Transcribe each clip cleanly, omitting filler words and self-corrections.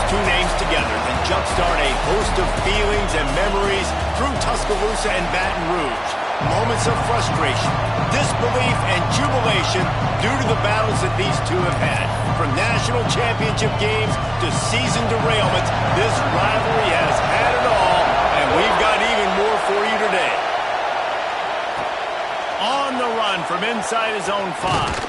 two names together can jumpstart a host of feelings and memories through Tuscaloosa and Baton Rouge. Moments of frustration, disbelief, and jubilation due to the battles that these two have had. From national championship games to season derailments, this rivalry has had it all, and we've got even more for you today. On the run from inside his own 5.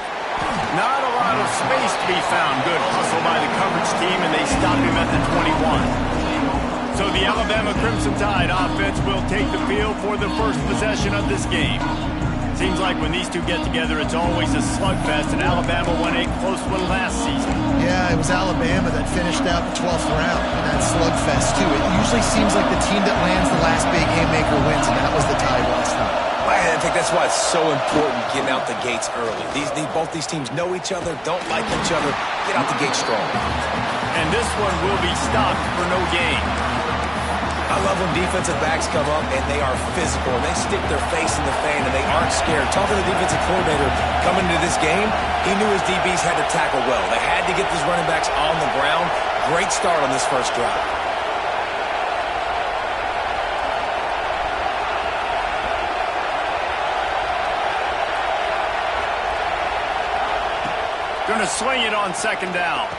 Not a lot of space to be found. Good hustle by the coverage team, and they stop him at the 21. So the Alabama Crimson Tide offense will take the field for the first possession of this game. Seems like when these two get together, it's always a slugfest, and Alabama won a close one last season. Yeah, it was Alabama that finished out the 12th round in that slugfest, too. It usually seems like the team that lands the last big haymaker wins, and that was the Tide last time. I think that's why it's so important getting out the gates early. Both these teams know each other, don't like each other. Get out the gate strong. And this one will be stopped for no gain. I love when defensive backs come up and they are physical and they stick their face in the fan and they aren't scared. Talking to the defensive coordinator coming into this game, he knew his DBs had to tackle well. They had to get these running backs on the ground. Great start on this first drive. Going to swing it on second down.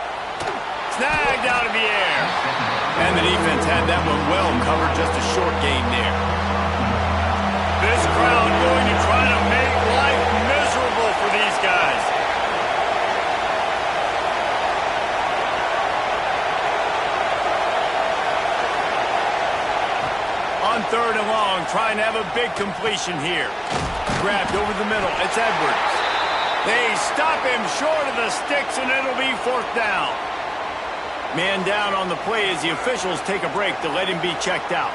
Snagged out of the air. And the defense had that one well covered, just a short gain there. This crowd going to try to make life miserable for these guys. On third and long, trying to have a big completion here. Grabbed over the middle. It's Edwards. They stop him short of the sticks, and it'll be fourth down. Man down on the play as the officials take a break to let him be checked out.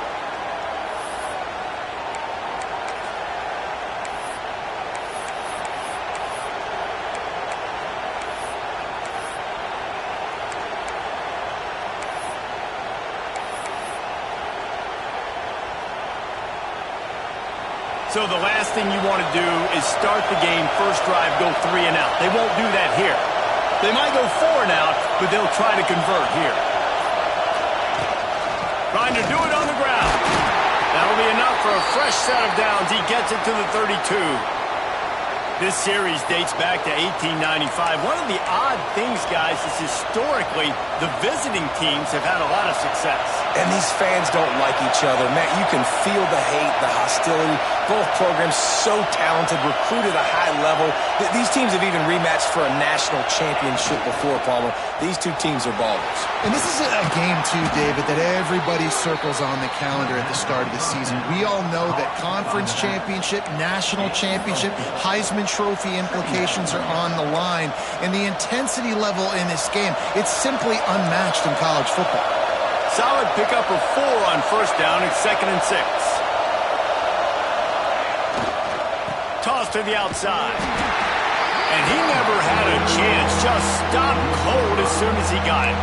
So the last thing you want to do is start the game, first drive, go 3 and out. They won't do that here. They might go 4 and out, but they'll try to convert here. Trying to do it on the ground. That'll be enough for a fresh set of downs. He gets it to the 32. This series dates back to 1895. One of the odd things, guys, is historically the visiting teams have had a lot of success. And these fans don't like each other. Matt, you can feel the hate, the hostility. Both programs so talented, recruited at a high level. These teams have even rematched for a national championship before, Palmer. These two teams are ballers. And this is a game, too, David, that everybody circles on the calendar at the start of the season. We all know that conference championship, national championship, Heisman Trophy implications are on the line. And the intensity level in this game, it's simply unmatched in college football. Solid pickup of 4 on first down. It's 2nd and 6. Toss to the outside. And he never had a chance. Just stopped cold as soon as he got it.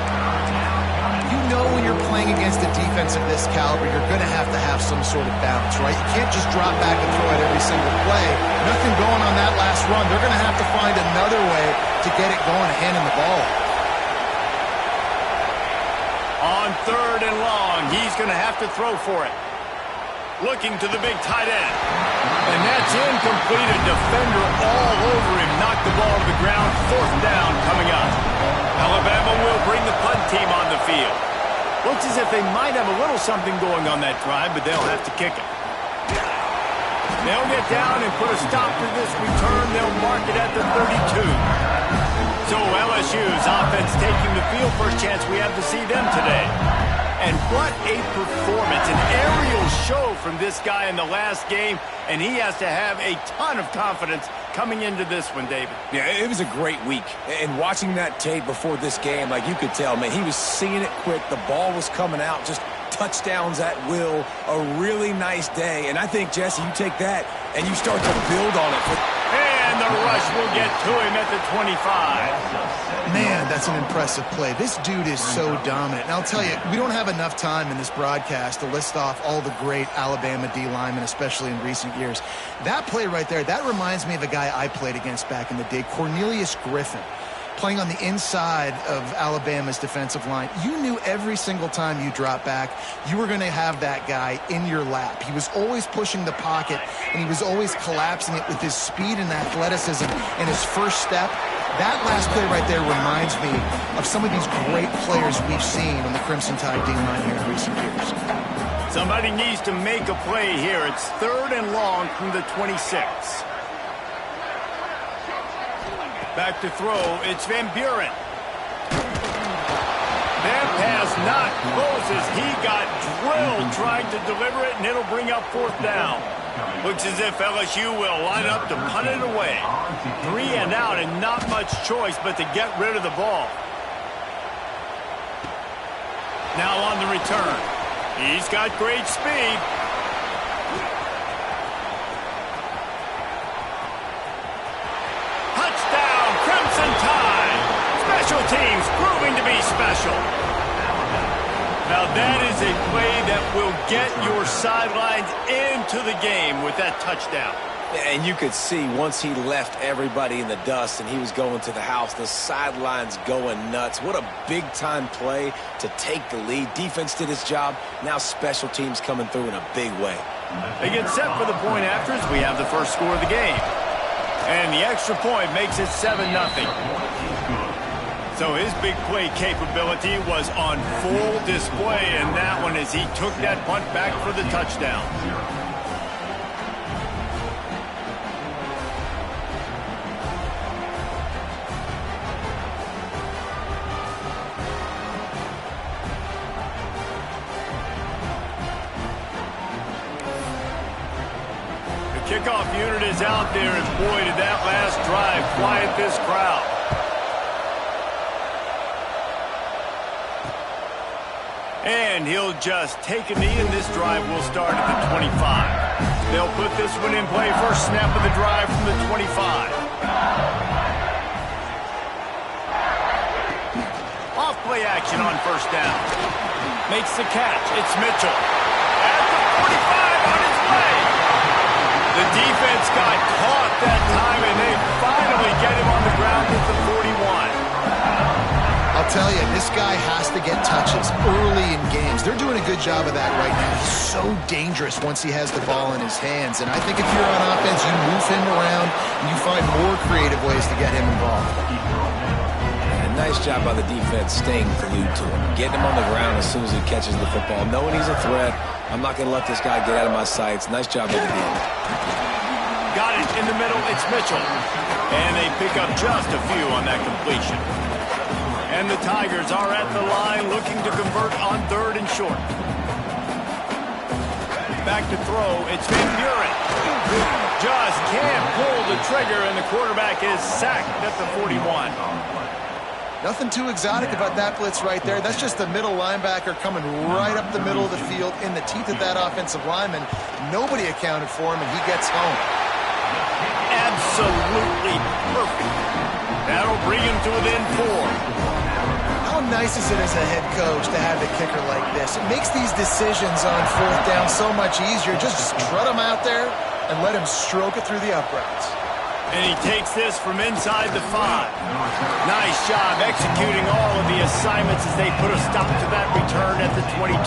You know when you're playing against a defense of this caliber, you're going to have some sort of balance, right? You can't just drop back and throw it every single play. Nothing going on that last run. They're going to have to find another way to get it going, handing the ball. On third and long, he's going to have to throw for it. Looking to the big tight end. And that's incomplete. A defender all over him. Knocked the ball to the ground. Fourth down coming up. Alabama will bring the punt team on the field. Looks as if they might have a little something going on that drive, but they'll have to kick it. They'll get down and put a stop to this return. They'll mark it at the 32. So LSU's offense taking the field. First chance we have to see them today. And what a performance. An aerial show from this guy in the last game. And he has to have a ton of confidence coming into this one, David. Yeah, it was a great week. And watching that tape before this game, like you could tell, man, he was seeing it quick. The ball was coming out. Just touchdowns at will. A really nice day. And I think, Jesse, you take that and you start to build on it. And the rush will get to him at the 25. Man, that's an impressive play. This dude is so dominant. And I'll tell you, we don't have enough time in this broadcast to list off all the great Alabama D linemen, especially in recent years. That play right there, that reminds me of a guy I played against back in the day, Cornelius Griffin. playing on the inside of Alabama's defensive line. You knew every single time you dropped back, you were going to have that guy in your lap. He was always pushing the pocket, and he was always collapsing it with his speed and athleticism and his first step. That last play right there reminds me of some of these great players we've seen on the Crimson Tide D-line here in recent years. Somebody needs to make a play here. It's 3rd and long from the 26. Back to throw, it's Van Buren. That pass not close as he got drilled trying to deliver it, and it'll bring up 4th down. Looks as if LSU will line up to punt it away. 3 and out and not much choice but to get rid of the ball. Now on the return. He's got great speed. Touchdown, Crimson Tide. Special teams proving to be special. Now that is a play that will get your sidelines into the game with that touchdown. And you could see once he left everybody in the dust and he was going to the house, the sidelines going nuts. What a big-time play to take the lead. Defense did its job. Now special teams coming through in a big way. They get set for the point afters. We have the first score of the game. And the extra point makes it 7-0. So his big play capability was on full display in that one as he took that punt back for the touchdown. Kickoff unit is out there, and boy, did that last drive quiet this crowd. And he'll just take a knee, and this drive will start at the 25. They'll put this one in play. First snap of the drive from the 25. Off play action on first down. Makes the catch. It's Mitchell. At the 45 on his way. The defense got caught that time, and they finally get him on the ground at the 41. I'll tell you, this guy has to get touches early in games. They're doing a good job of that right now. He's so dangerous once he has the ball in his hands. And I think if you're on offense, you move him around, and you find more creative ways to get him involved. And a nice job by the defense staying glued to him. Getting him on the ground as soon as he catches the football. Knowing he's a threat. I'm not going to let this guy get out of my sights. Nice job by the defense. Got it in the middle. It's Mitchell. And they pick up just a few on that completion. And the Tigers are at the line looking to convert on 3rd and short. Back to throw. It's Van Buren. Just can't pull the trigger, and the quarterback is sacked at the 41. Nothing too exotic about that blitz right there. That's just the middle linebacker coming right up the middle of the field in the teeth of that offensive lineman. Nobody accounted for him, and he gets home. Absolutely perfect. That'll bring him to within 4. How nice is it as a head coach to have a kicker like this? It makes these decisions on 4th down so much easier. Just trot him out there and let him stroke it through the uprights. And he takes this from inside the 5. Nice job executing all of the assignments as they put a stop to that return at the 22.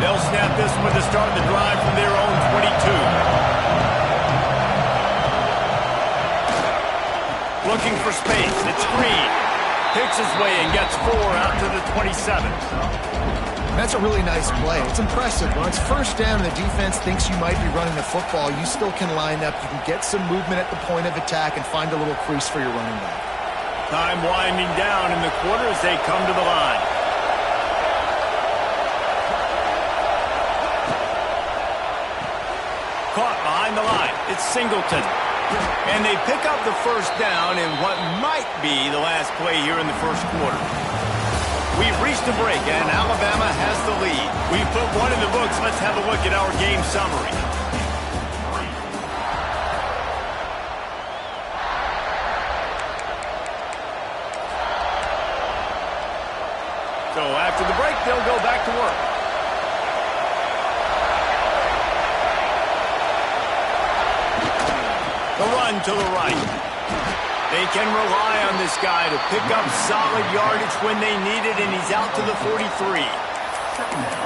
They'll snap this one to start the drive from their own 22. Looking for space. It's Green. Picks his way and gets 4 out to the 27. That's a really nice play. It's impressive. When it's first down and the defense thinks you might be running the football, you still can line up. You can get some movement at the point of attack and find a little crease for your running back. Time winding down in the quarter as they come to the line. Caught behind the line. It's Singleton. And they pick up the first down in what might be the last play here in the first quarter. We've reached the break, and Alabama has the lead. We've put one in the books. Let's have a look at our game summary. So after the break, they'll go back to work. The run to the right. They can rely on this guy to pick up solid yardage when they need it, and he's out to the 43.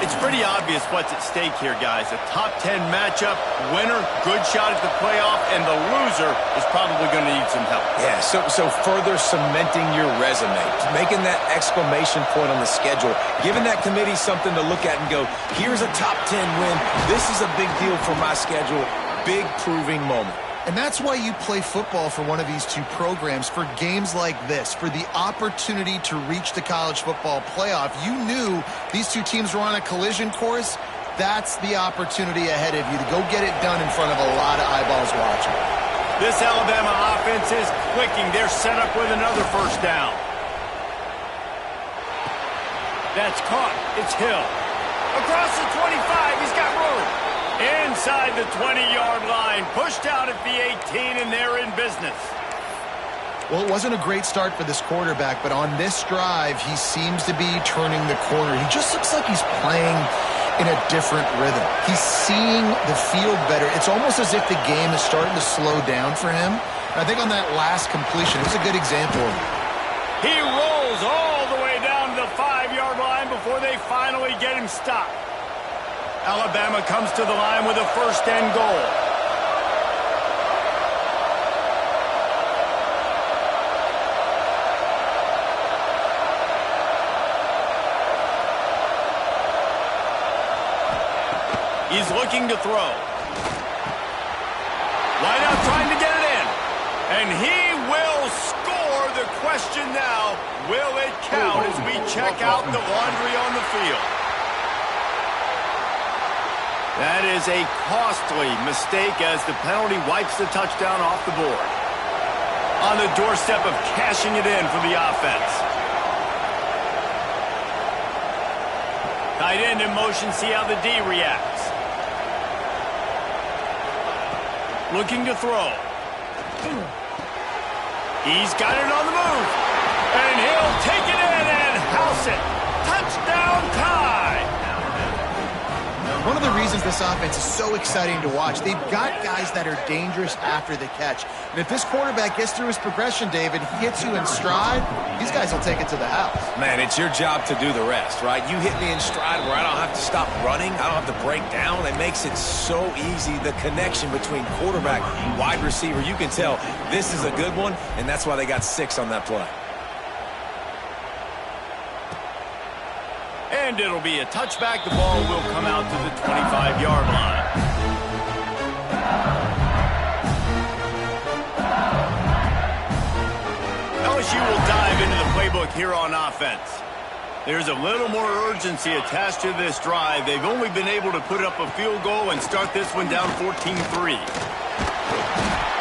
It's pretty obvious what's at stake here, guys. A top 10 matchup, winner, good shot at the playoff, and the loser is probably going to need some help. Yeah, so further cementing your resume, making that exclamation point on the schedule, giving that committee something to look at and go, here's a top 10 win. This is a big deal for my schedule. Big proving moment. And that's why you play football for one of these two programs, for games like this, for the opportunity to reach the college football playoff. You knew these two teams were on a collision course. That's the opportunity ahead of you to go get it done in front of a lot of eyeballs watching. This Alabama offense is clicking. They're set up with another first down. That's caught. It's Hill. Across the 25. He's got room. Inside the 20-yard line, pushed out at the 18, and they're in business. Well, it wasn't a great start for this quarterback, but on this drive, he seems to be turning the corner. He just looks like he's playing in a different rhythm. He's seeing the field better. It's almost as if the game is starting to slow down for him. And I think on that last completion, it was a good example. He rolls all the way down to the 5-yard line before they finally get him stopped. Alabama comes to the line with a first and goal. He's looking to throw. Wide out trying to get it in. And he will score. The question now, will it count as we check out the laundry on the field? That is a costly mistake as the penalty wipes the touchdown off the board. On the doorstep of cashing it in for the offense. Tight end in motion, see how the D reacts. Looking to throw. He's got it on the move. And he'll take it in and house it. Touchdown tie. One of the reasons this offense is so exciting to watch, they've got guys that are dangerous after the catch. And if this quarterback gets through his progression, David, he hits you in stride, these guys will take it to the house. Man, it's your job to do the rest, right? You hit me in stride where I don't have to stop running. I don't have to break down. It makes it so easy, the connection between quarterback and wide receiver. You can tell this is a good one, and that's why they got 6 on that play. And it'll be a touchback. The ball will come out to the 25-yard line. LSU will dive into the playbook here on offense. There's a little more urgency attached to this drive. They've only been able to put up a field goal and start this one down 14-3.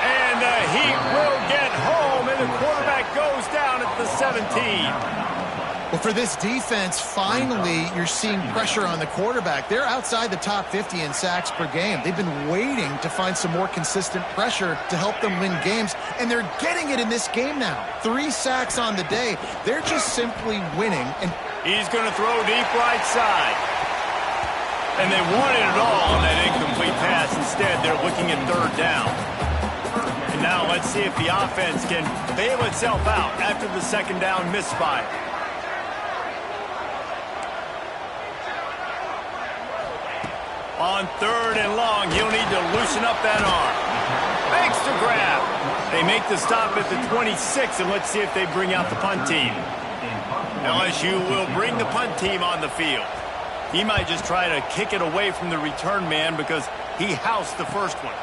And he will get home, and the quarterback goes down at the 17. Well, for this defense, finally, you're seeing pressure on the quarterback. They're outside the top 50 in sacks per game. They've been waiting to find some more consistent pressure to help them win games, and they're getting it in this game now. 3 sacks on the day. They're just simply winning. And he's going to throw deep right side. And they wanted it all on that incomplete pass. Instead, they're looking at 3rd down. And now let's see if the offense can bail itself out after the 2nd down misfire. On 3rd and long, he'll need to loosen up that arm. Makes the grab. They make the stop at the 26, and let's see if they bring out the punt team. LSU will bring the punt team on the field. He might just try to kick it away from the return man because he housed the first one.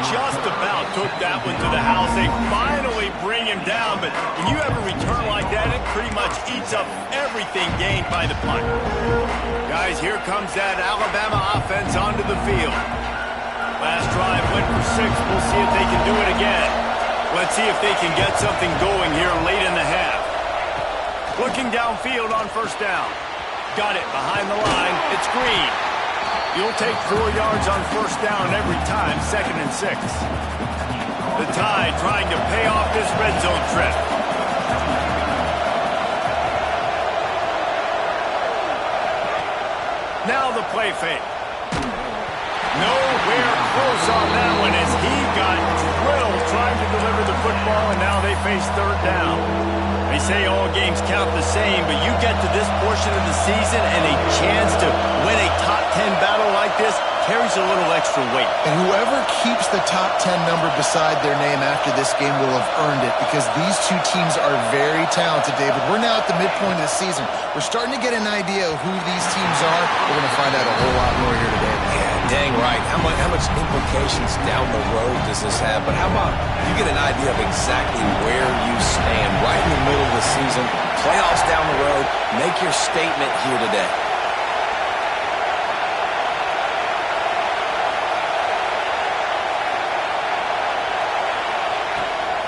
Just about took that one to the house. They finally bring him down, but when you have a return like that, it pretty much eats up everything gained by the punt. Guys, here comes that Alabama offense onto the field. Last drive went for 6. We'll see if they can do it again. Let's see if they can get something going here late in the half. Looking downfield on 1st down. Got it behind the line. It's Green. You'll take 4 yards on 1st down every time, 2nd and 6. The Tide trying to pay off this red zone trip. Now the play fake. Nowhere close on that one as he got drilled trying to deliver the football, and now they face third down. They say all games count the same, but you get to this portion of the season and a chance to win a top 10 battle like this carries a little extra weight. And whoever keeps the top 10 number beside their name after this game will have earned it, because these two teams are very talented, David. We're now at the midpoint of the season. We're starting to get an idea of who these teams are. We're going to find out a whole lot more here today. Yeah, dang right. How much implications down the road does this have? But how about you get an idea of exactly where you stand right in the middle of the season, playoffs down the road, make your statement here today.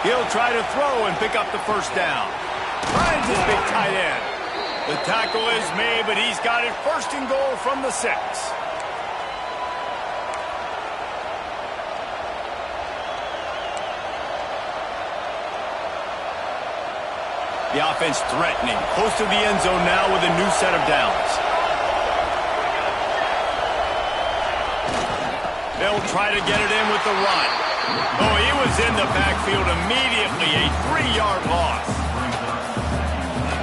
He'll try to throw and pick up the first down. Finds his big tight end. The tackle is made, but he's got it first and goal from the 6. The offense threatening. Close to the end zone now with a new set of downs. They'll try to get it in with the run. Oh, he was in the backfield immediately. A 3-yard loss.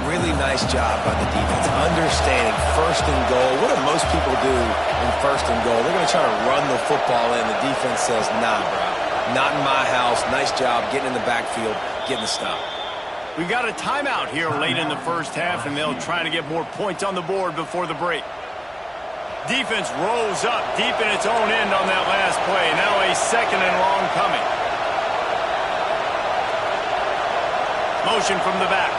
Really nice job by the defense, understanding first and goal. What do most people do in first and goal? They're going to try to run the football in. The defense says, nah, bro, not in my house. Nice job getting in the backfield, getting the stop. We've got a timeout here late in the first half, and they'll try to get more points on the board before the break. Defense rolls up deep in its own end on that last play. Now a second and long coming. Motion from the back.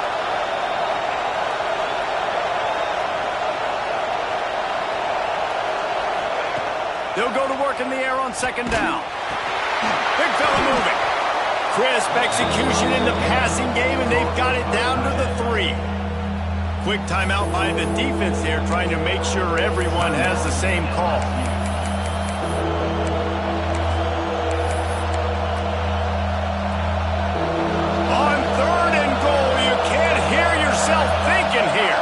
They'll go to work in the air on second down. Big fella moving. Crisp execution in the passing game, and they've got it down to the 3. Quick timeout by the defense there, trying to make sure everyone has the same call. On third and goal, you can't hear yourself thinking here.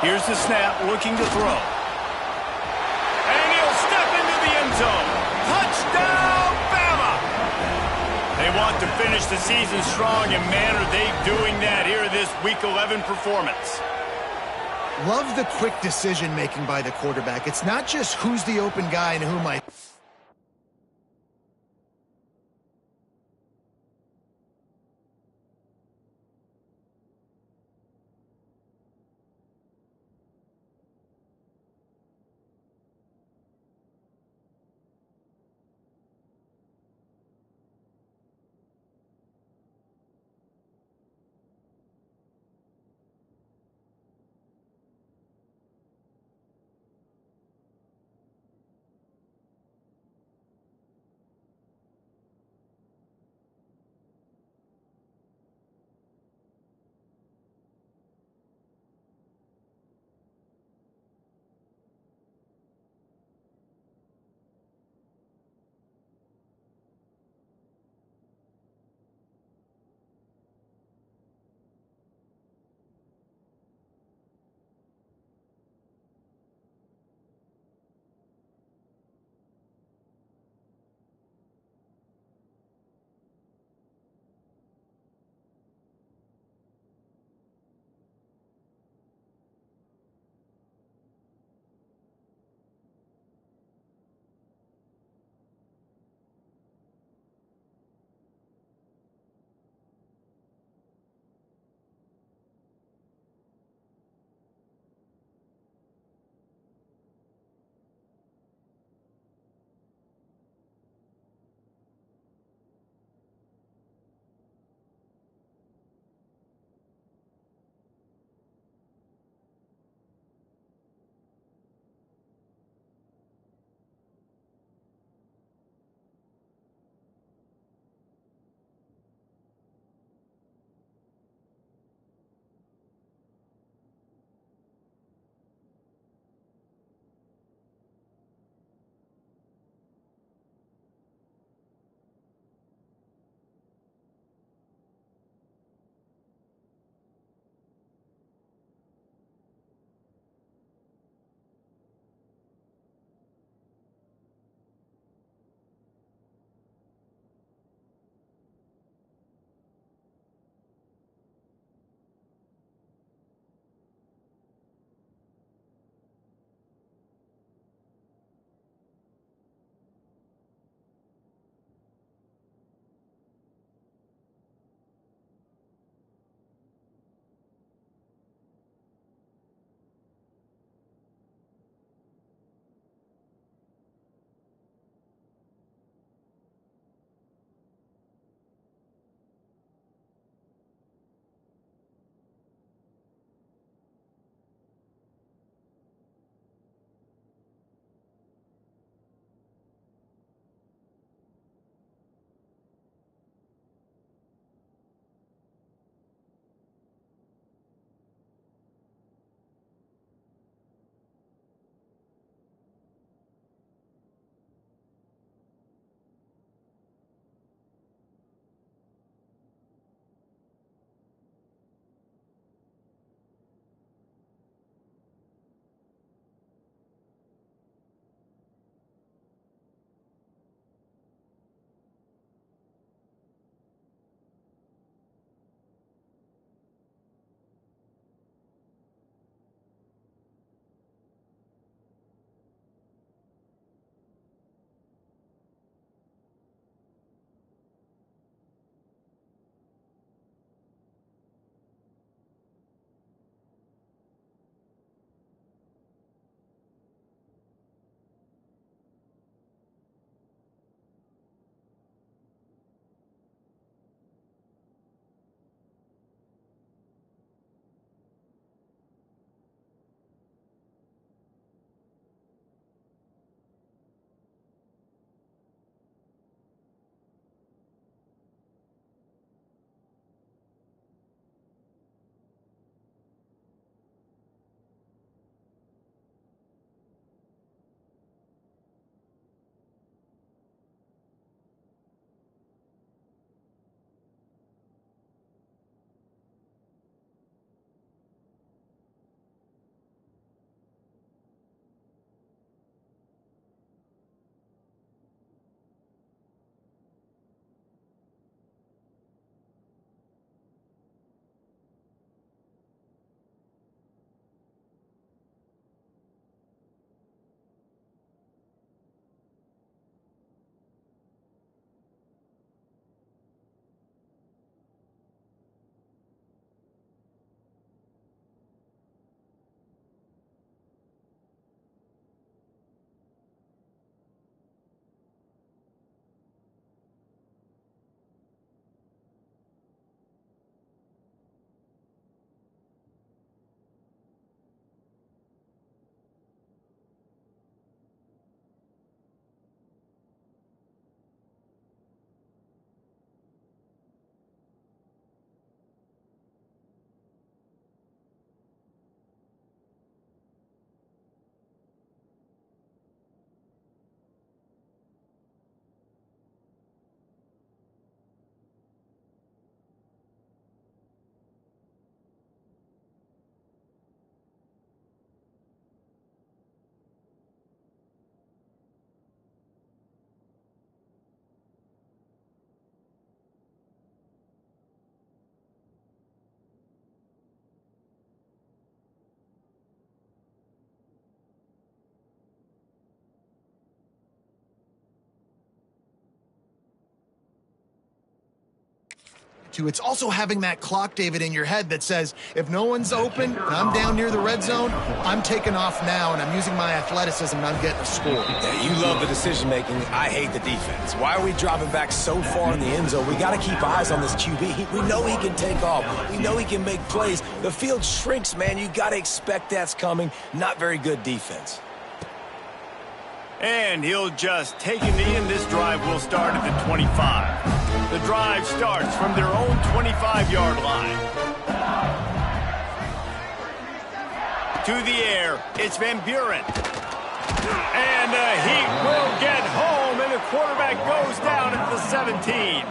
Here's the snap, looking to throw. And he'll step into the end zone. Touchdown, Bama! They want to finish the season strong, and man, are they doing that here in this Week 11 performance. Love the quick decision-making by the quarterback. It's not just who's the open guy and who might. to. It's also having that clock, David, in your head that says, if no one's open and I'm down near the red zone, I'm taking off now and I'm using my athleticism and I'm getting a score. Yeah, you love the decision-making. I hate the defense. Why are we dropping back so far in the end zone? We got to keep eyes on this QB. We know he can take off. We know he can make plays. The field shrinks, man. You got to expect that's coming. Not very good defense. And he'll just take a knee, and this drive will start at the 25. The drive starts from their own 25-yard line. To the air, it's Van Buren. And he will get home, and the quarterback goes down at the 17.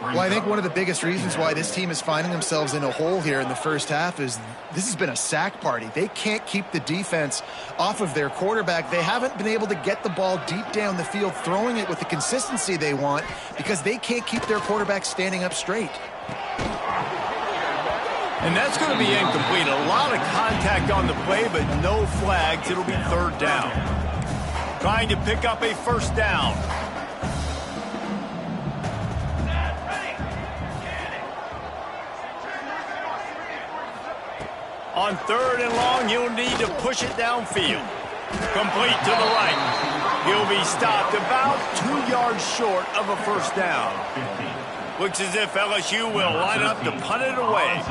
Well, I think one of the biggest reasons why this team is finding themselves in a hole here in the first half is this has been a sack party. They can't keep the defense off of their quarterback. They haven't been able to get the ball deep down the field, throwing it with the consistency they want because they can't keep their quarterback standing up straight. And that's going to be incomplete. A lot of contact on the play, but no flags. It'll be third down. Trying to pick up a first down. On third and long, he'll need to push it downfield. Complete to the right. He'll be stopped about 2 yards short of a first down. Looks as if LSU will line up to punt it away.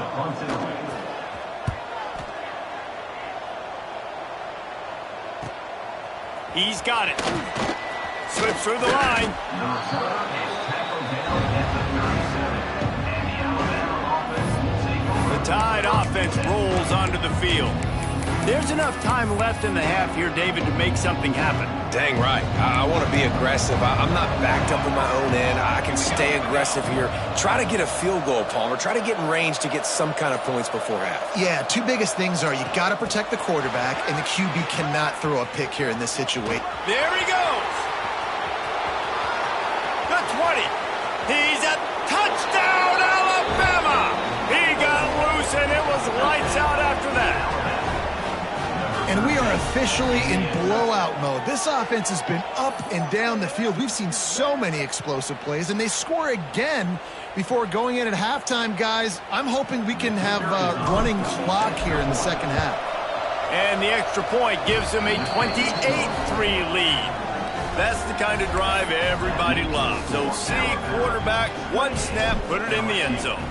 He's got it. Slips through the line. The Tide offense rolls onto the field. There's enough time left in the half here, David, to make something happen. Dang right. I want to be aggressive. I'm not backed up in my own end. I can stay aggressive here. Try to get a field goal, Palmer. Try to get in range to get some kind of points before half. Yeah, two biggest things are you got to protect the quarterback, and the QB cannot throw a pick here in this situation. There he goes. The 20. He's a touchdown, Alabama. He got loose, and it was lights out after that. And we are officially in blowout mode. This offense has been up and down the field. We've seen so many explosive plays, and they score again before going in at halftime, guys. I'm hoping we can have a running clock here in the second half. And the extra point gives them a 28-3 lead. That's the kind of drive everybody loves. So see quarterback, one snap, put it in the end zone.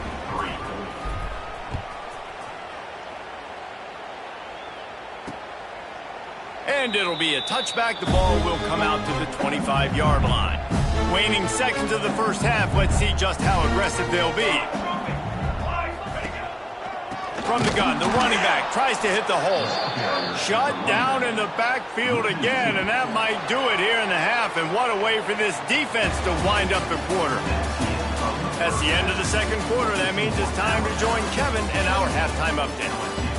And it'll be a touchback. The ball will come out to the 25-yard line. Waning seconds of the first half. Let's see just how aggressive they'll be. From the gun, the running back tries to hit the hole. Shut down in the backfield again, and that might do it here in the half. And what a way for this defense to wind up the quarter. That's the end of the second quarter. That means it's time to join Kevin in our halftime update.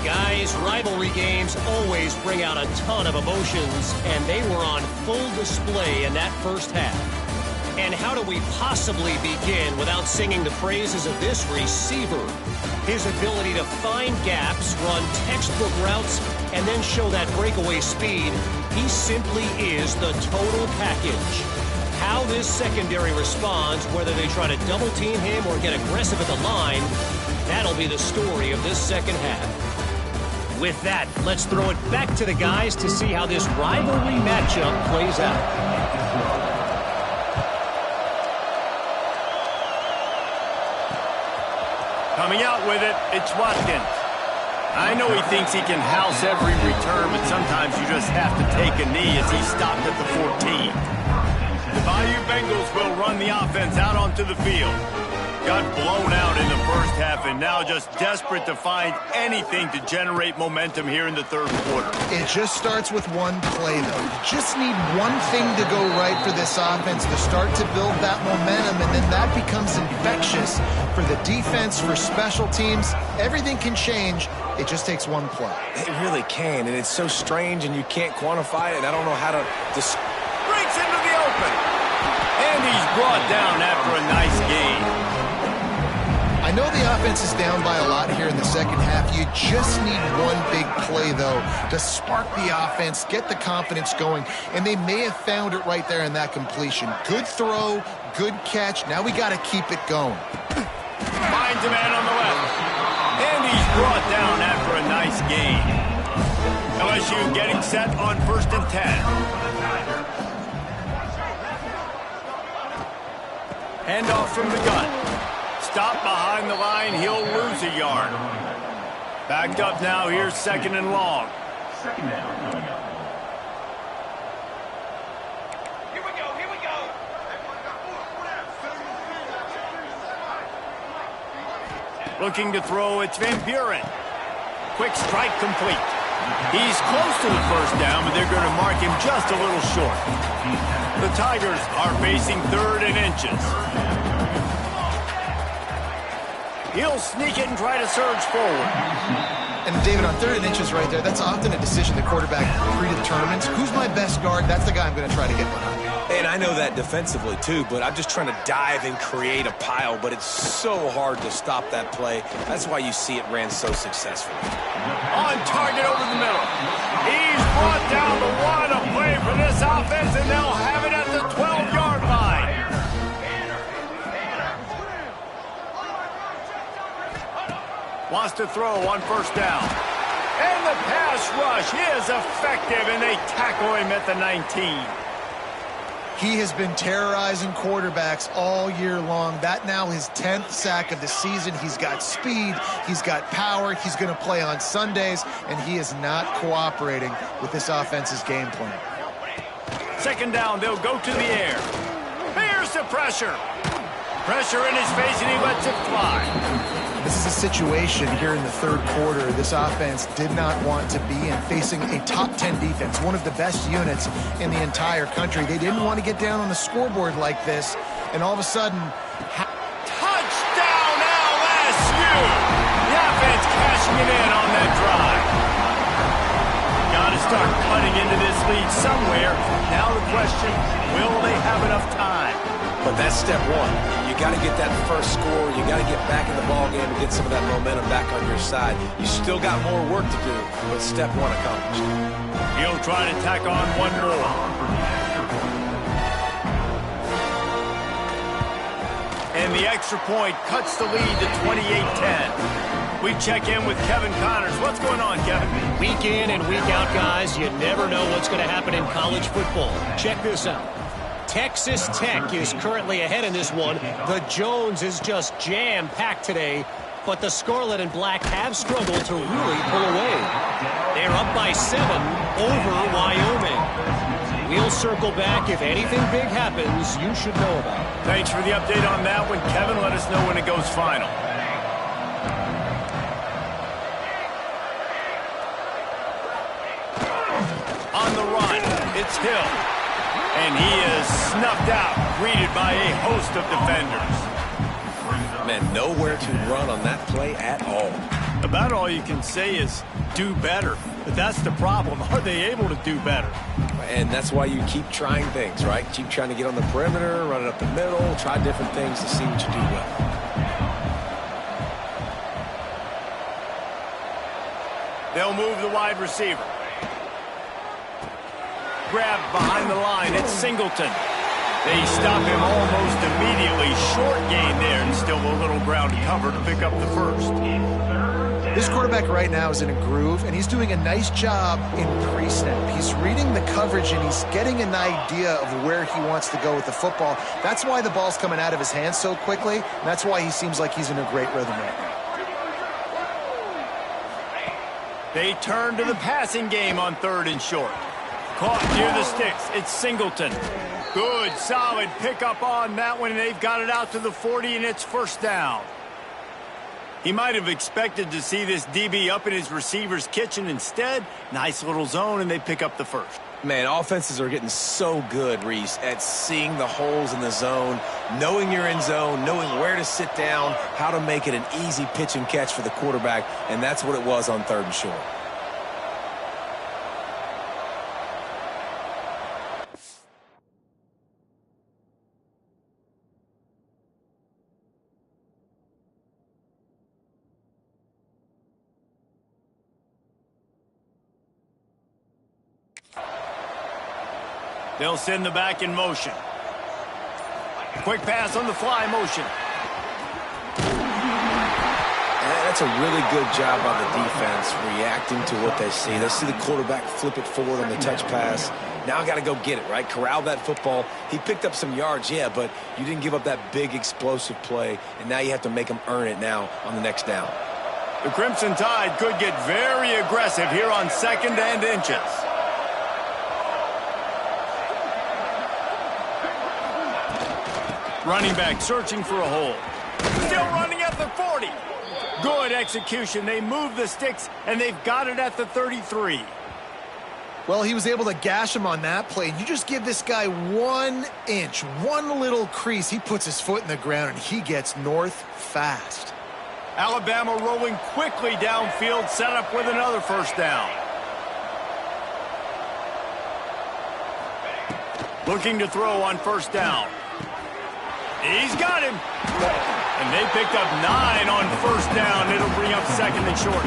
Guys, rivalry games always bring out a ton of emotions, and they were on full display in that first half. And how do we possibly begin without singing the praises of this receiver? His ability to find gaps, run textbook routes, and then show that breakaway speed. He simply is the total package. How this secondary responds, whether they try to double-team him or get aggressive at the line, that'll be the story of this second half. With that, let's throw it back to the guys to see how this rivalry matchup plays out. Coming out with it, it's Watkins. I know he thinks he can house every return, but sometimes you just have to take a knee as he stopped at the 14. The Bayou Bengals will run the offense out onto the field. Got blown out in the first half and now just desperate to find anything to generate momentum here in the third quarter. It just starts with one play, though. You just need one thing to go right for this offense to start to build that momentum, and then that becomes infectious for the defense, for special teams. Everything can change. It just takes one play. It really can, and it's so strange, and you can't quantify it, and I don't know how to... Breaks into the open. And he's brought down after a nice game. I know the offense is down by a lot here in the second half. You just need one big play, though, to spark the offense, get the confidence going, and they may have found it right there in that completion. Good throw, good catch. Now we got to keep it going. finds a man on the left. And he's brought down after a nice gain. LSU getting set on 1st and 10. Handoff from the gun. Stop behind the line. He'll lose a yard. Backed up now. Here's 2nd and long. Second down coming up. Looking to throw, it's Van Buren. Quick strike complete. He's close to the 1st down, but they're going to mark him just a little short. The Tigers are facing 3rd and inches. He'll sneak it and try to surge forward. And David, on 3rd and inches right there, that's often a decision the quarterback predetermines. Who's my best guard? That's the guy I'm going to try to get behind. And I know that defensively, too, but I'm just trying to dive and create a pile, but it's so hard to stop that play. That's why you see it ran so successfully. On target over the middle. He's brought down the one. A play for this offense, and they'll have it at the 12-yard line. Wants to throw on 1st down. And the pass rush is effective, and they tackle him at the 19. He has been terrorizing quarterbacks all year long. That now his 10th sack of the season. He's got speed. He's got power. He's going to play on Sundays, and he is not cooperating with this offense's game plan. 2nd down, they'll go to the air. Here's the pressure. Pressure in his face, and he lets it fly. This is a situation here in the 3rd quarter this offense did not want to be in, facing a top 10 defense, one of the best units in the entire country. They didn't want to get down on the scoreboard like this, and all of a sudden... Touchdown LSU! The offense cashing it in on that drive. Got to start cutting into this lead somewhere. Now the question, will they have enough time? But that's step one. You got to get that first score. You got to get back in the ballgame and get some of that momentum back on your side. You still got more work to do, but step one accomplished. He'll try to tack on one more. And the extra point cuts the lead to 28-10. We check in with Kevin Connors. What's going on, Kevin? Week in and week out, guys, you never know what's going to happen in college football. Check this out. Texas Tech is currently ahead in this one. The Jones is just jam-packed today, but the Scarlet and Black have struggled to really pull away. They're up by 7 over Wyoming. We'll circle back. If anything big happens, you should know about it. Thanks for the update on that one, Kevin. Let us know when it goes final. On the run, it's Hill. And he is snuffed out, greeted by a host of defenders. Man, nowhere to run on that play at all. About all you can say is do better. But that's the problem. Are they able to do better? And that's why you keep trying things, right? Keep trying to get on the perimeter, run it up the middle, try different things to see what you do well. They'll move the wide receiver. Grabbed behind the line. It's Singleton. They stop him almost immediately. Short gain there, and still a little ground to cover to pick up the first. This quarterback right now is in a groove, and he's doing a nice job in pre-snap. He's reading the coverage, and he's getting an idea of where he wants to go with the football. That's why the ball's coming out of his hands so quickly, and that's why he seems like he's in a great rhythm right now. They turn to the passing game on 3rd and short. Caught near the sticks. It's Singleton. Good, solid pickup on that one, and they've got it out to the 40, and it's 1st down. He might have expected to see this DB up in his receiver's kitchen. Instead, nice little zone, and they pick up the first. Man, offenses are getting so good, Reese, at seeing the holes in the zone, knowing you're in zone, knowing where to sit down, how to make it an easy pitch and catch for the quarterback, and that's what it was on 3rd and short. They'll send the back in motion. Quick pass on the fly motion. That's a really good job by the defense reacting to what they see. They see the quarterback flip it forward on the touch pass. Now I got to go get it, right? Corral that football. He picked up some yards, yeah, but you didn't give up that big explosive play, and now you have to make them earn it now on the next down. The Crimson Tide could get very aggressive here on 2nd and inches. Running back searching for a hole. Still running at the 40. Good execution. They move the sticks, and they've got it at the 33. Well, he was able to gash him on that play. You just give this guy 1 inch, one little crease. He puts his foot in the ground, and he gets north fast. Alabama rolling quickly downfield, set up with another first down. Looking to throw on first down. He's got him. And they picked up 9 on first down. It'll bring up 2nd and short.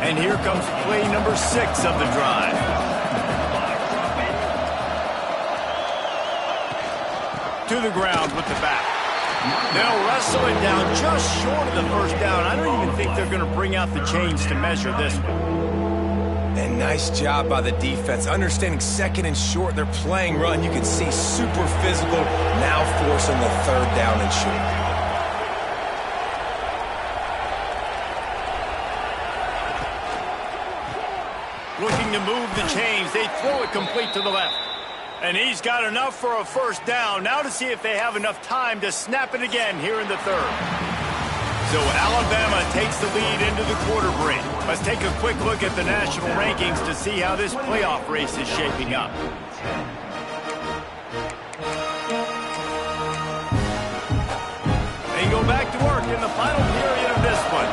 And here comes play number 6 of the drive. To the ground with the back. They'll wrestle it down just short of the first down. I don't even think they're going to bring out the chains to measure this one. And nice job by the defense. Understanding 2nd and short, they're playing run. You can see super physical, now forcing the 3rd down and short. Looking to move the chains. They throw it complete to the left. And he's got enough for a first down. Now to see if they have enough time to snap it again here in the 3rd. So Alabama takes the lead into the quarter break. Let's take a quick look at the national rankings to see how this playoff race is shaping up. They go back to work in the final period of this one.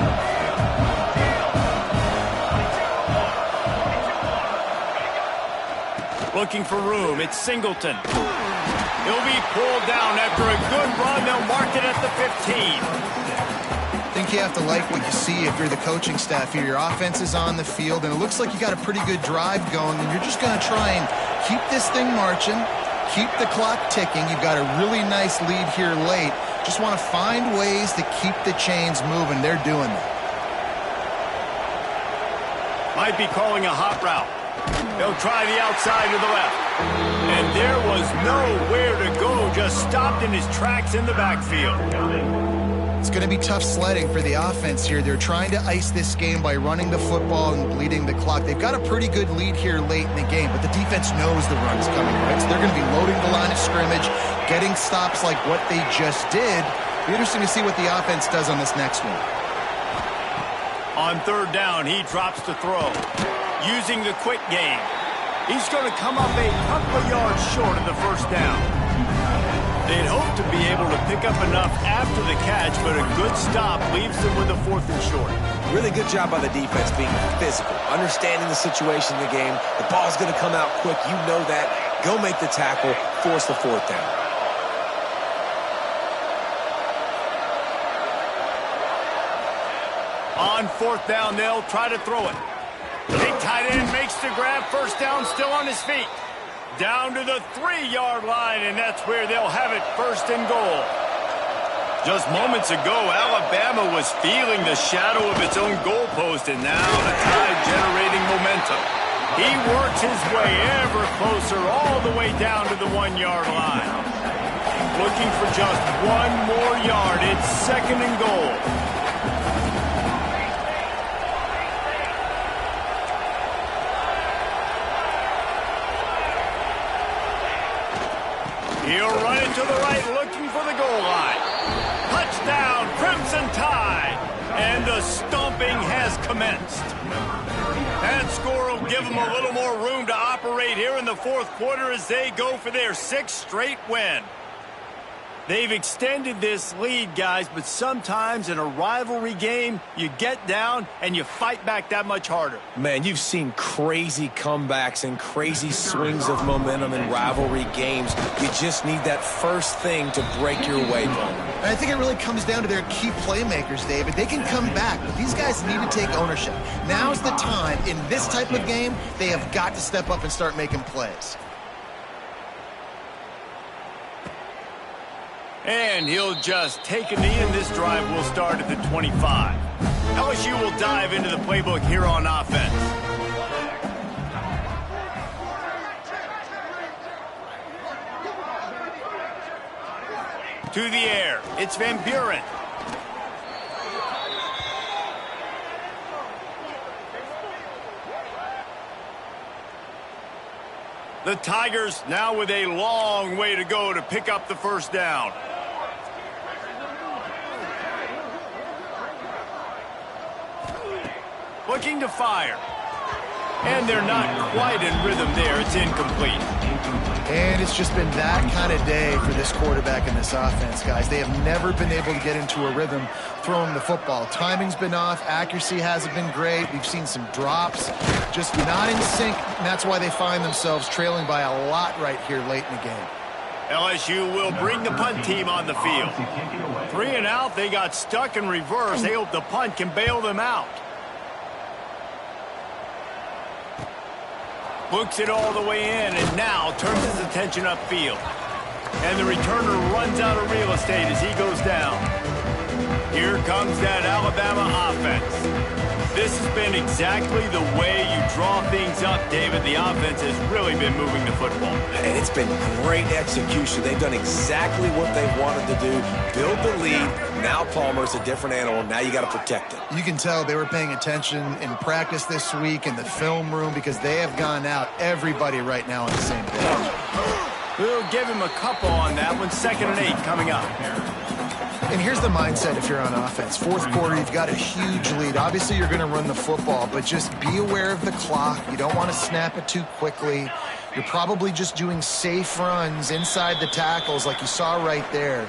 Looking for room. It's Singleton. He'll be pulled down after a good run. They'll mark it at the 15. I think you have to like what you see if you're the coaching staff here. Your offense is on the field, and it looks like you got a pretty good drive going, and you're just going to try and keep this thing marching, keep the clock ticking. You've got a really nice lead here late. Just want to find ways to keep the chains moving. They're doing that. Might be calling a hot route. They'll try the outside to the left. And there was nowhere to go, just stopped in his tracks in the backfield. It's going to be tough sledding for the offense here. They're trying to ice this game by running the football and bleeding the clock. They've got a pretty good lead here late in the game, but the defense knows the run's coming, right? So they're going to be loading the line of scrimmage, getting stops like what they just did. It'll be interesting to see what the offense does on this next one. On 3rd down, he drops to throw. Using the quick game. He's going to come up a couple of yards short of the first down. They'd hope to be able to pick up enough after the catch, but a good stop leaves them with a 4th and short. Really good job by the defense being physical, understanding the situation in the game. The ball's going to come out quick. You know that. Go make the tackle, force the 4th down. On 4th down, they'll try to throw it. Big tight end makes the grab. First down, still on his feet. Down to the 3-yard line, and that's where they'll have it, 1st and goal. Just moments ago, Alabama was feeling the shadow of its own goalpost, and now the Tide generating momentum. He works his way ever closer, all the way down to the 1-yard line. Looking for just 1 more yard. It's 2nd and goal. He'll run it to the right, looking for the goal line. Touchdown, Crimson Tide. And the stomping has commenced. That score will give them a little more room to operate here in the 4th quarter as they go for their 6th straight win. They've extended this lead, guys, but sometimes in a rivalry game, you get down and you fight back that much harder. Man, you've seen crazy comebacks and crazy swings of momentum in rivalry games. You just need that first thing to break your way, bro. And I think it really comes down to their key playmakers, David. They can come back, but these guys need to take ownership. Now's the time. In this type of game, they have got to step up and start making plays. And he'll just take a knee, and this drive will start at the 25. LSU will dive into the playbook here on offense. To the air, it's Van Buren. The Tigers now with a long way to go to pick up the first down. Looking to fire. And they're not quite in rhythm there. It's incomplete. And it's just been that kind of day for this quarterback and this offense, guys. They have never been able to get into a rhythm throwing the football. Timing's been off. Accuracy hasn't been great. We've seen some drops. Just not in sync, and that's why they find themselves trailing by a lot right here late in the game. LSU will bring the punt team on the field. 3 and out. They got stuck in reverse. They hope the punt can bail them out. Books it all the way in, and now turns his attention upfield. And the returner runs out of real estate as he goes down. Here comes that Alabama offense. This has been exactly the way you draw things up, David. The offense has really been moving the football. And it's been great execution. They've done exactly what they wanted to do. Build the lead. Now Palmer's a different animal. Now you got to protect it. You can tell they were paying attention in practice this week in the film room because they have gone out everybody right now on the same page. We'll give him a couple on that one. 2nd and 8 coming up. And here's the mindset if you're on offense. 4th quarter, you've got a huge lead. Obviously, you're going to run the football, but just be aware of the clock. You don't want to snap it too quickly. You're probably just doing safe runs inside the tackles like you saw right there.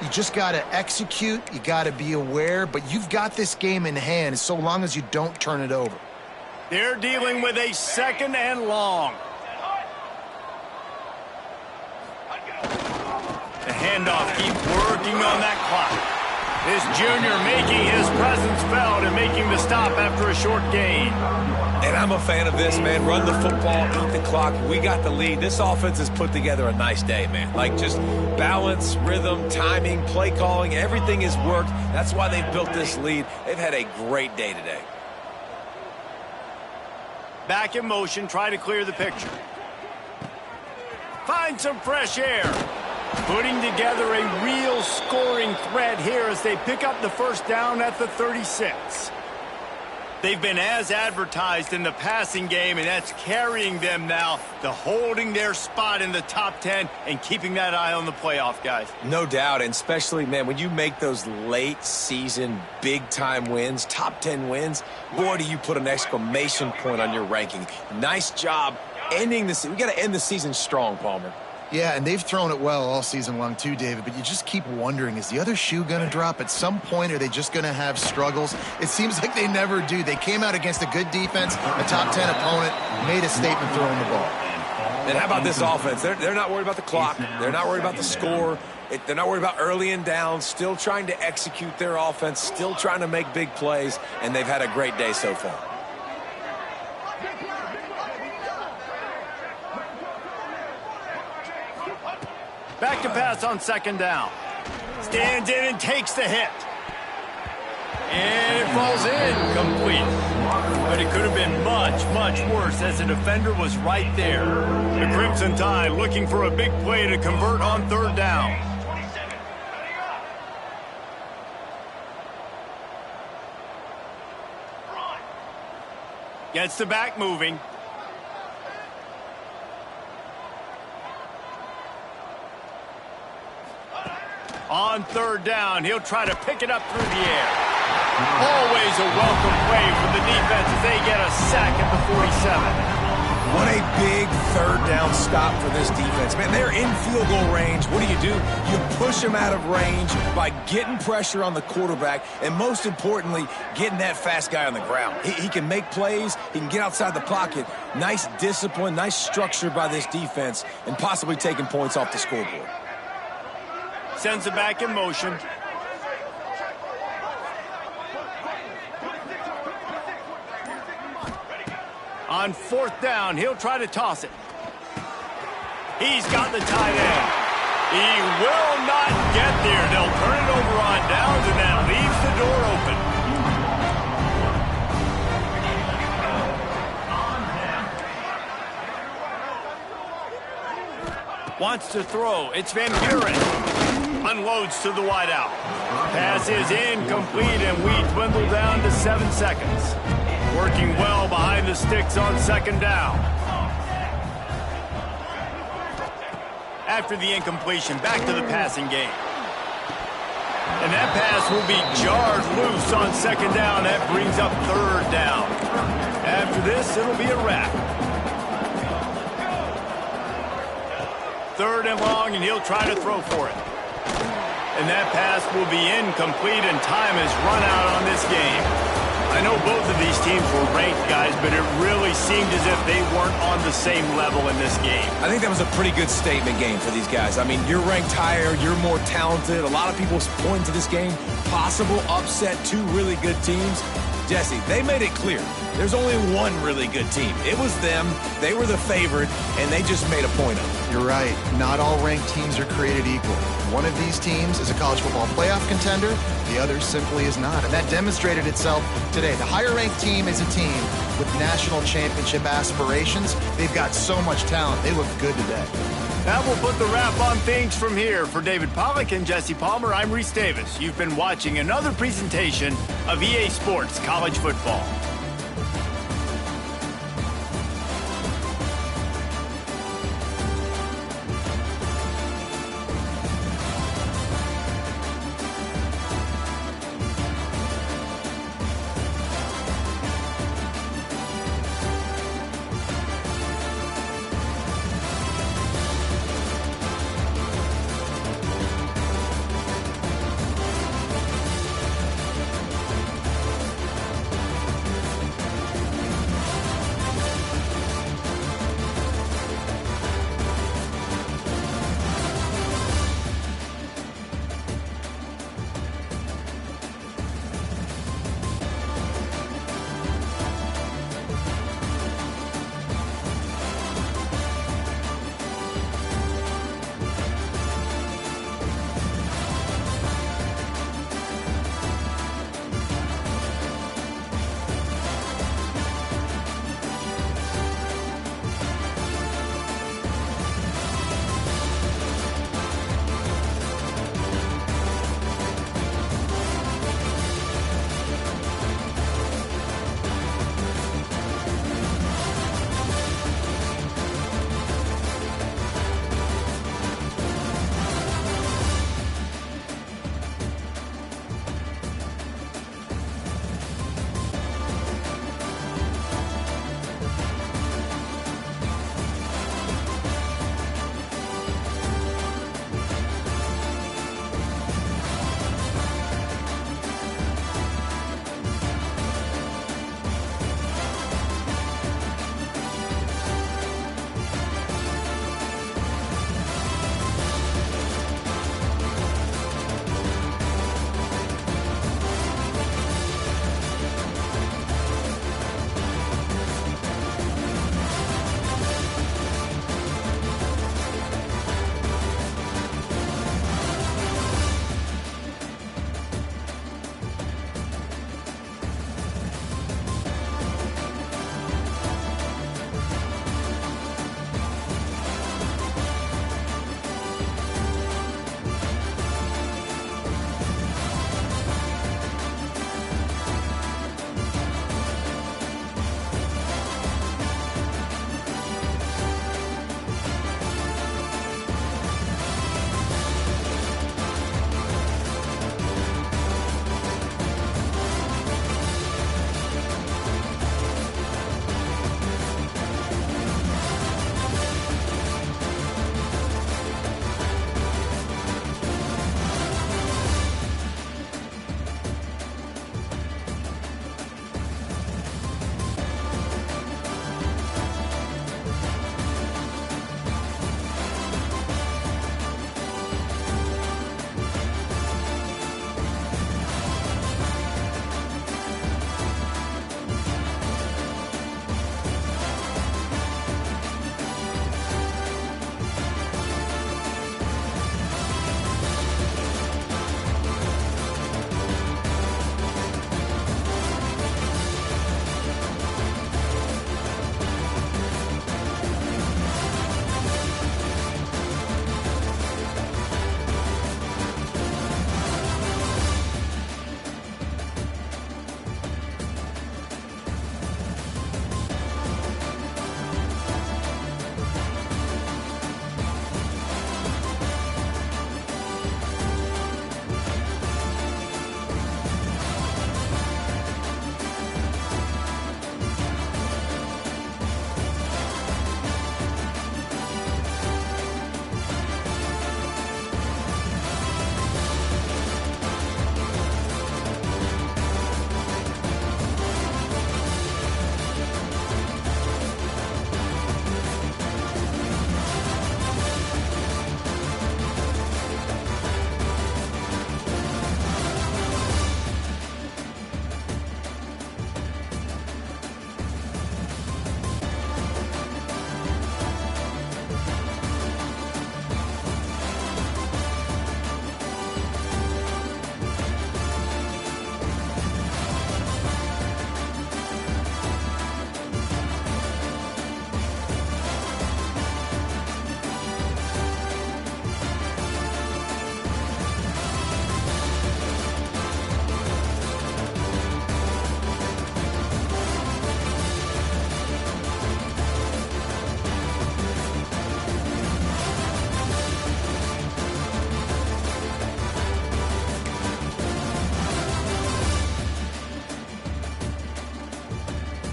You just got to execute. You got to be aware, but you've got this game in hand so long as you don't turn it over. They're dealing with a 2nd and long. The handoff keeps working on that clock. This junior making his presence felt and making the stop after a short gain. And I'm a fan of this, man. Run the football, eat the clock. We got the lead. This offense has put together a nice day, man. Like just balance, rhythm, timing, play calling, everything has worked. That's why they've built this lead. They've had a great day today. Back in motion, try to clear the picture. Find some fresh air. Putting together a real scoring threat here as they pick up the first down at the 36. They've been as advertised in the passing game, and that's carrying them now to holding their spot in the top 10 and keeping that eye on the playoff, guys. No doubt, and especially, man, when you make those late-season, big-time wins, top 10 wins, boy, do you put an exclamation point on your ranking. Nice job ending the season. We got to end the season strong, Palmer. Yeah, and they've thrown it well all season long too, David, but you just keep wondering, is the other shoe going to drop at some point? Are they just going to have struggles? It seems like they never do. They came out against a good defense, a top 10 opponent, made a statement throwing the ball. And how about this offense? They're not worried about the clock. They're not worried about the score. They're not worried about early and down, still trying to execute their offense, still trying to make big plays, and they've had a great day so far. Back to pass on 2nd down. Stands in and takes the hit. And it falls in, complete. But it could have been much, much worse as the defender was right there. The Crimson Tide looking for a big play to convert on 3rd down. Gets the back moving. On 3rd down, he'll try to pick it up through the air. Always a welcome play for the defense as they get a sack at the 47. What a big 3rd down stop for this defense. Man, they're in field goal range. What do? You push them out of range by getting pressure on the quarterback and, most importantly, getting that fast guy on the ground. He can make plays. He can get outside the pocket. Nice discipline, nice structure by this defense, and possibly taking points off the scoreboard. Sends it back in motion. On 4th down, he'll try to toss it. He's got the tight end. He will not get there. They'll turn it over on downs, and that leaves the door open. Wants to throw. It's Van Buren. Unloads to the wideout. Pass is incomplete, and we dwindle down to 7 seconds. Working well behind the sticks on second down. After the incompletion, back to the passing game. And that pass will be jarred loose on second down. That brings up third down. After this, it'll be a wrap. Third and long, and he'll try to throw for it. And that pass will be incomplete, and time has run out on this game. I know both of these teams were ranked, guys, but it really seemed as if they weren't on the same level in this game. I think that was a pretty good statement game for these guys. I mean, you're ranked higher, you're more talented. A lot of people point to this game, possible upset, two really good teams. Jesse, they made it clear. There's only one really good team. It was them. They were the favorite, and they just made a point of it. You're right. Not all ranked teams are created equal. One of these teams is a college football playoff contender. The other simply is not. And that demonstrated itself today. The higher-ranked team is a team with national championship aspirations. They've got so much talent. They look good today. That will put the wrap on things from here. For David Pollack and Jesse Palmer, I'm Reese Davis. You've been watching another presentation of EA Sports College Football.